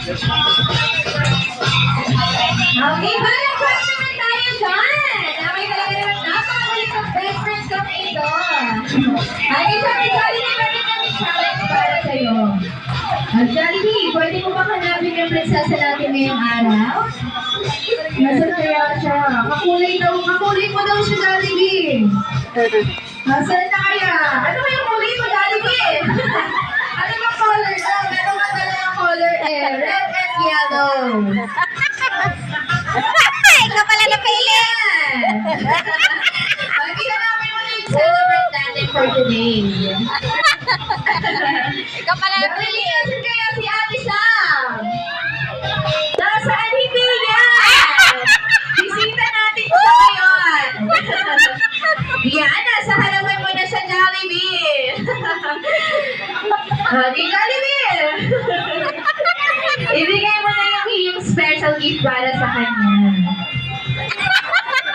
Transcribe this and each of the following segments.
Okay, parang first naman tayo dyan. Okay, talaga naman napakagaling ng best friends kami ito. Okay, sabi Jollibee, meron kami challenge para sa'yo. Jollibee, pwede mo ba hanapin yung prinsesa natin ngayong araw? Nasaan kaya siya? Kakulay mo daw siya, Jollibee. Nasaan na kaya? Ano ba yung kulay mo, Jollibee? Ano ba color daw? Meron ka talagang color eh. Red and yellow. Ikaw pala napili! Pagkita namin mo na yung celebrate natin for today. Ikaw pala napili! Nasaan kaya si Ate Sam? Nasaan hindi yan? Bisita natin siya ngayon. Yan, nasa halaman mo na siya, Jollibee. Okay, Jollibee. Ibigay mo na yung iyong special gift para sa kanya.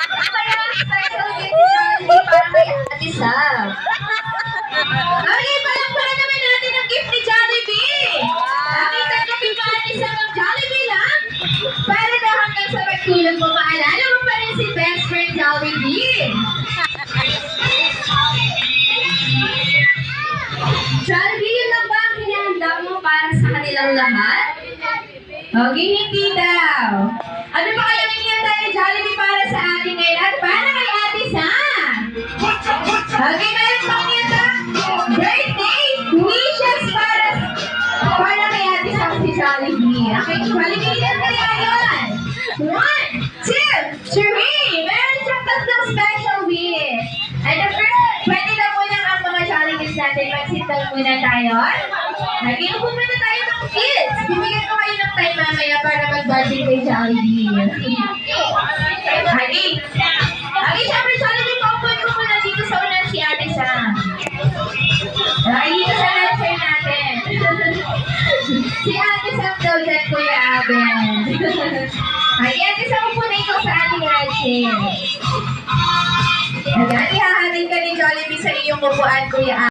Kaya special gift ni Jollibee para kay Ate Sam. Okay, palakpakan naman natin ang gift ni Jollibee. Okay, tanggapin mo Ate Sam ang Jollibee lang. Para na hanggang sa pagtulog mo, maalala mo pa rin si best friend Jollibee. Jollibee, yun lang ba ang hinahanda mo para sa kanilang lahat? Okay, hindi daw. Ano ba kaya hinihanda ni Jollibee para sa atin ngayon at para kay Ate Sam? Okay, meron pa hinihanda? Birthday wishes para kay Ate Sam si Jollibee. Okay, Jollibee, ilan kaya yun? 1, 2, 3. Meron siyang tatlong special wish. And the first, pwede na muna ang mga Jollibees natin. Mag-sit down muna tayo. Okay, upo muna tayo ng kids. Bibigyan ko kayo ng time mamaya para mag-budget kay Jollibee. Okay. Okay, syempre Jollibee, paupuin ko muna dito sa unan si Ate Sam. Okay, dito sa lecture natin. Si Ate Sam daw dyan, Kuya Aben. Okay, Ate Sam, upo na ikaw sa ating lecture. Ayan, ihahanin ka ni Jollibee sa iyong upuan, Kuya